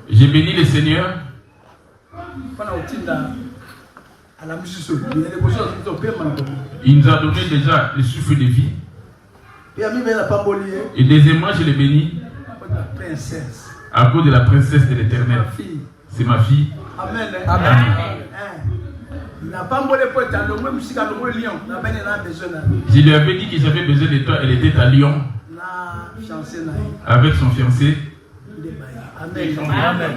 J'ai béni le Seigneur. Il nous a donné déjà le souffle de vie. Et deuxièmement, je l'ai béni à cause de la princesse de l'Éternel. C'est ma fille. Amen. Amen. Je lui avais dit que j'avais besoin de toi. Elle était à Lyon avec son fiancé. Amen.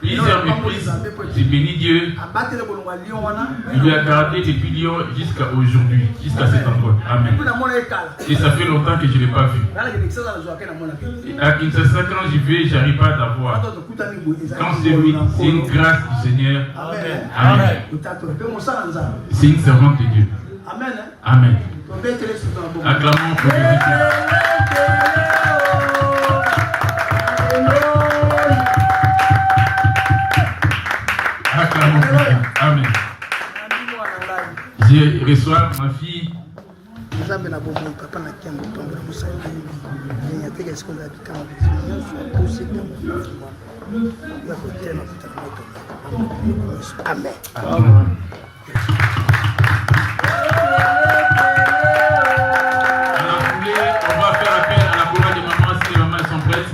Plusieurs reprises, j'ai béni Dieu. Il lui a gardé depuis Lyon jusqu'à aujourd'hui, jusqu'à cet endroit. Amen. Et ça fait longtemps que je ne l'ai pas vu. Et à Kinshasa, quand j'y vais, je n'arrive pas à l'avoir. Quand c'est lui, c'est une grâce du Seigneur. Amen. C'est une servante de Dieu. Amen. Acclamons pour Dieu. Amen. Je reçois ma fille. Amen. On va faire appel à la chorale des mamans si les mamans sont prêtes.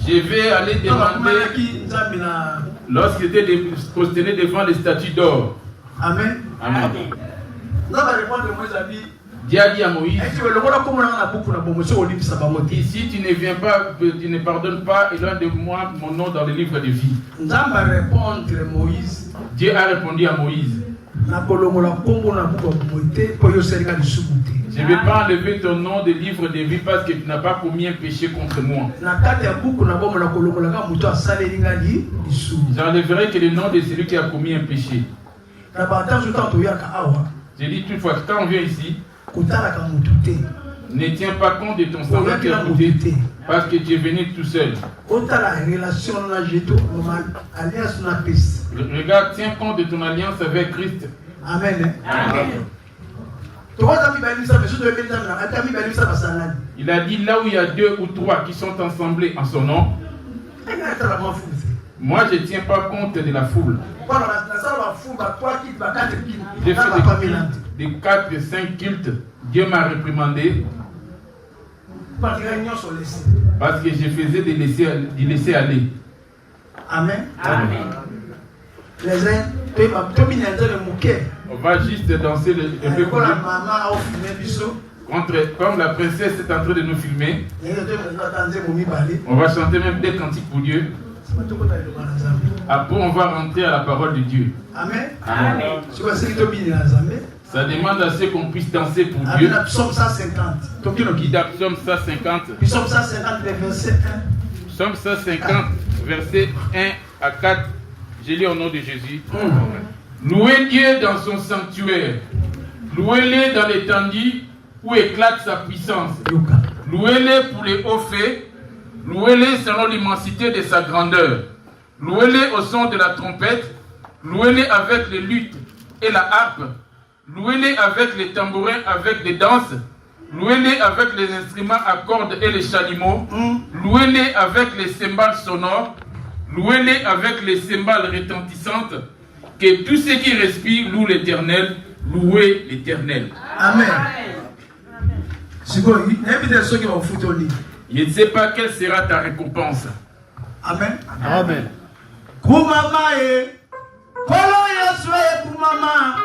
Je vais aller demander lorsqu'il était prosterné devant les statues d'or. Amen. Amen. Dieu a dit à Moïse, ici tu ne viens pas, tu ne pardonnes pas, éloigne de moi mon nom dans le livre de vie. Dieu a répondu à Moïse, je ne vais pas enlever ton nom de livre de vie parce que tu n'as pas commis un péché contre moi. J'enlèverai que le nom de celui qui a commis un péché. J'ai dit toutefois, quand on vient ici, ne tiens pas compte de ton sang qui a coûté parce que tu es venu tout seul. Regarde, tiens compte de ton alliance avec Christ. Amen. Amen. Il a dit là où il y a 2 ou 3 qui sont ensemblés en son nom, moi je ne tiens pas compte de la foule. J'ai fait des 4 et 5 cultes. Dieu m'a réprimandé parce que je faisais des laisser aller. Amen. Amen. On va juste danser un peu comme la princesse est en train de nous filmer. On va chanter même des cantiques pour Dieu. Après on va rentrer à la parole de Dieu. Amen. Amen. Ça demande à ce qu'on puisse danser pour Dieu. Psaume 150. Psaume 150. Psaume 150, verset 1. Psaume 150, verset 1 à 4. Je lis au nom de Jésus. Louez Dieu dans son sanctuaire. Louez-le dans l'étendue où éclate sa puissance. Louez-le pour les hauts faits. Louez-le selon l'immensité de sa grandeur. Louez-le au son de la trompette. Louez-le avec les luttes et la harpe. Louez-le avec les tambourins, avec les danses. Louez-le avec les instruments à cordes et les chalumeaux. Louez-le avec les cymbales sonores. Louez-le avec les cymbales retentissantes. Que tous ceux qui respirent louent l'Éternel. Louez l'Éternel. Amen. Je ne sais pas quelle sera ta récompense. Amen. Amen. Kumama e, polo yaswe kumama,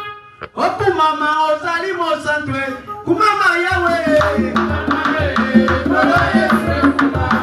okumama ozali mosantwe, kumama yawe. Kumama e, polo yaswe kumama,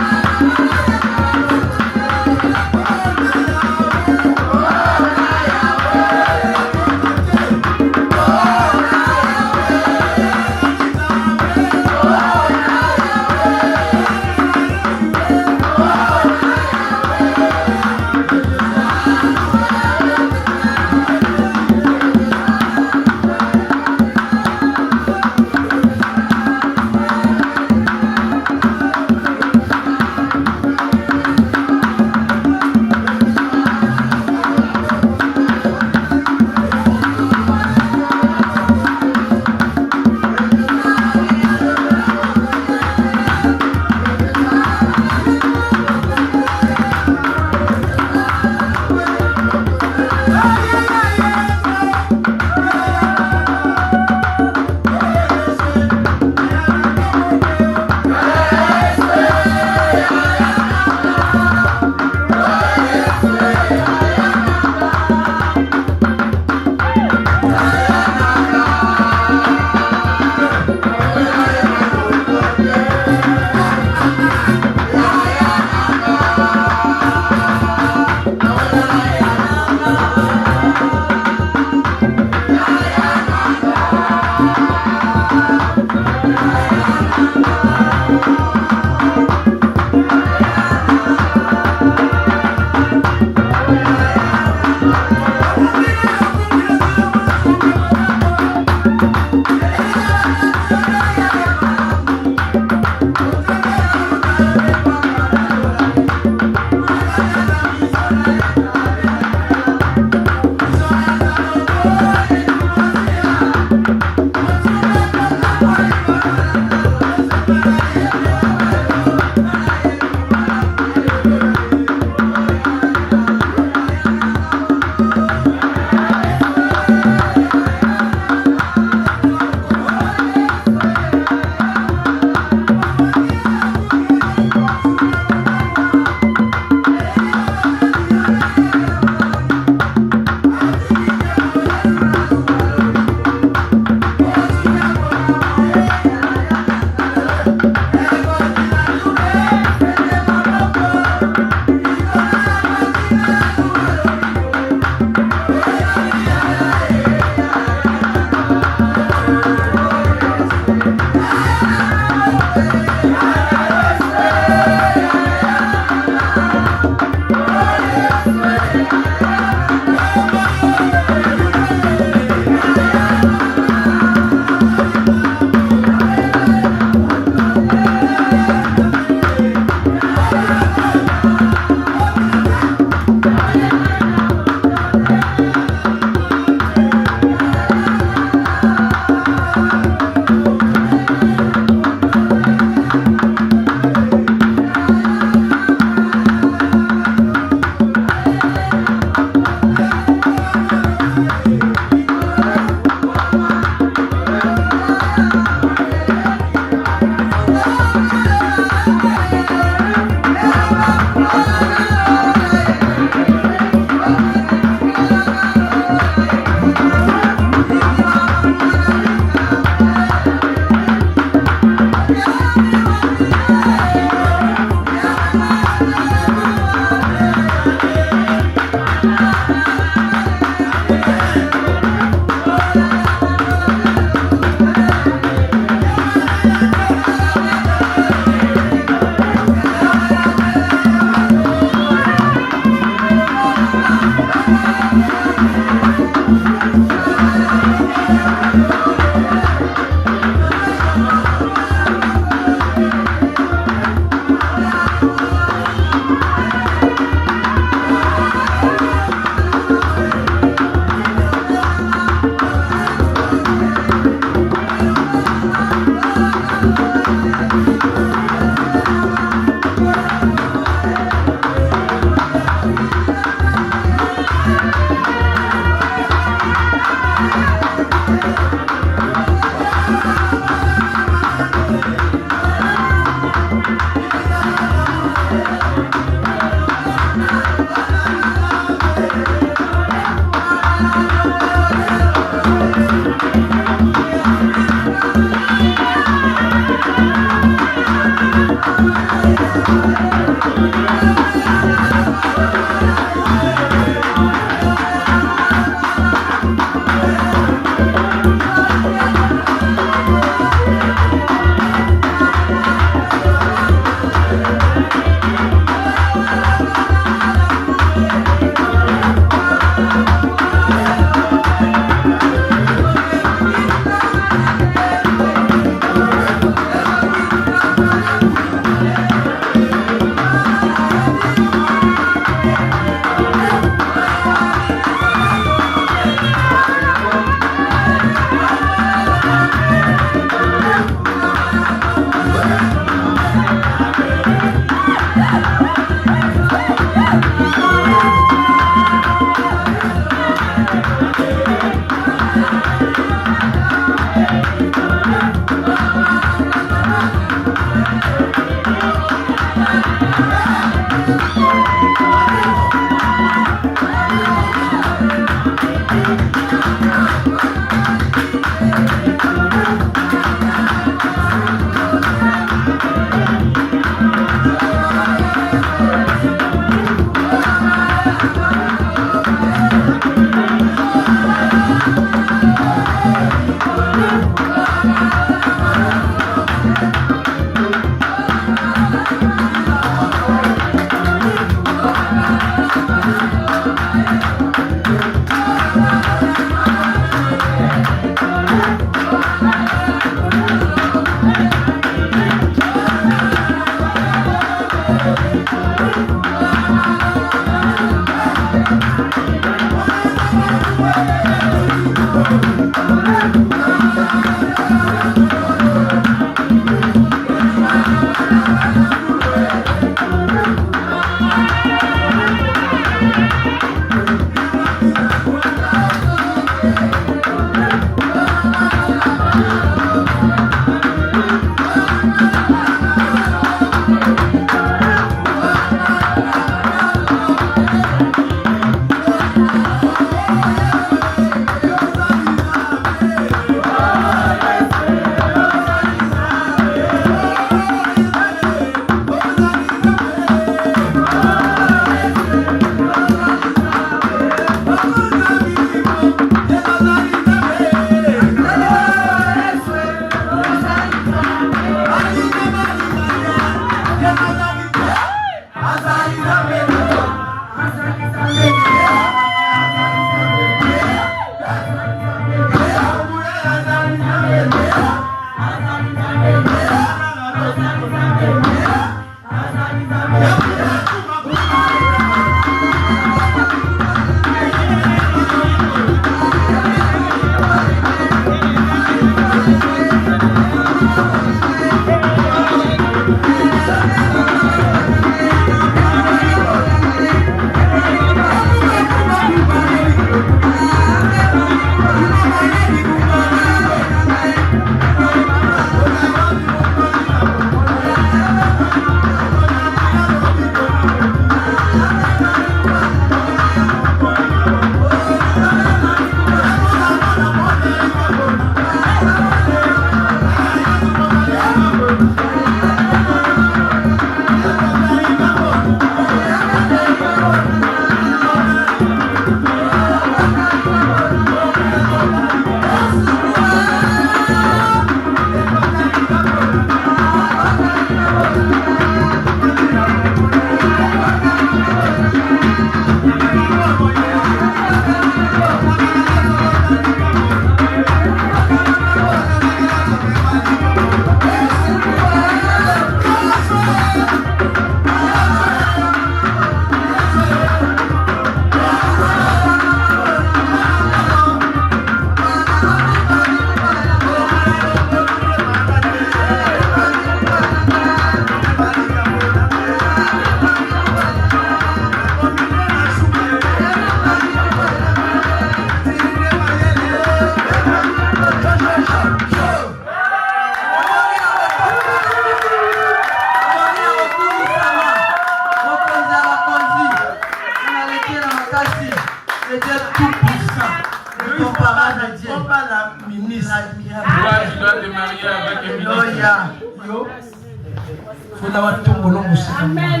Amen.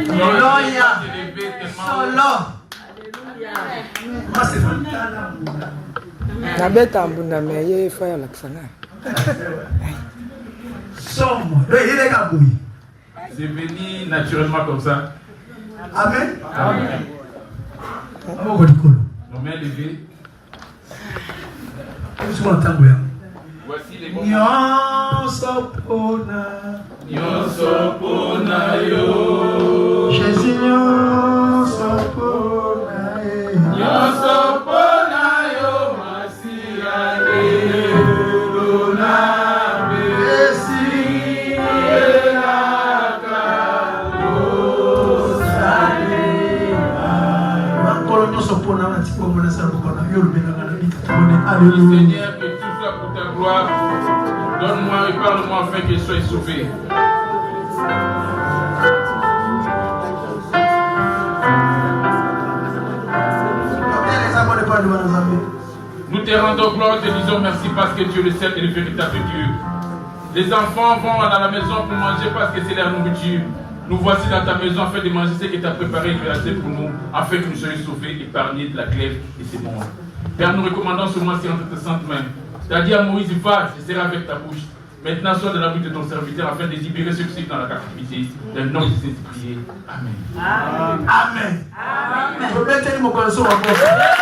Nabeta mbunda me ye faya laksana. C'est venu naturellement comme ça. Amen. Amen. Nos mains levées. Voici les moments. Nyonso pona yo. Jésus nyonso pona yo. Nyonso pona yo Masia elona besi elaka osale. Makolo nyonso pona matiko mona sa bokona yo lubena na bita tone. Alléluia. Seigneur, que tout soit pour ta gloire. Donne-moi et parle-moi afin que je sois sauvé. Nous te rendons gloire, te disons merci parce que tu es le seul et le véritable Dieu. Les enfants vont à la maison pour manger parce que c'est leur nourriture. Nous voici dans ta maison afin de manger ce que tu as préparé et créé pour nous, afin que nous soyons sauvés, épargnés de la glaive et ses morts. Père, nous recommandons ce mois-ci entre tes saintes mains. Tu as dit à Moïse, va, je serai avec ta bouche. Maintenant, sois dans la bouche de ton serviteur afin de libérer ceux qui sont dans la captivité. Dans le nom de Jésus, prié. Amen. Amen. Amen. Amen.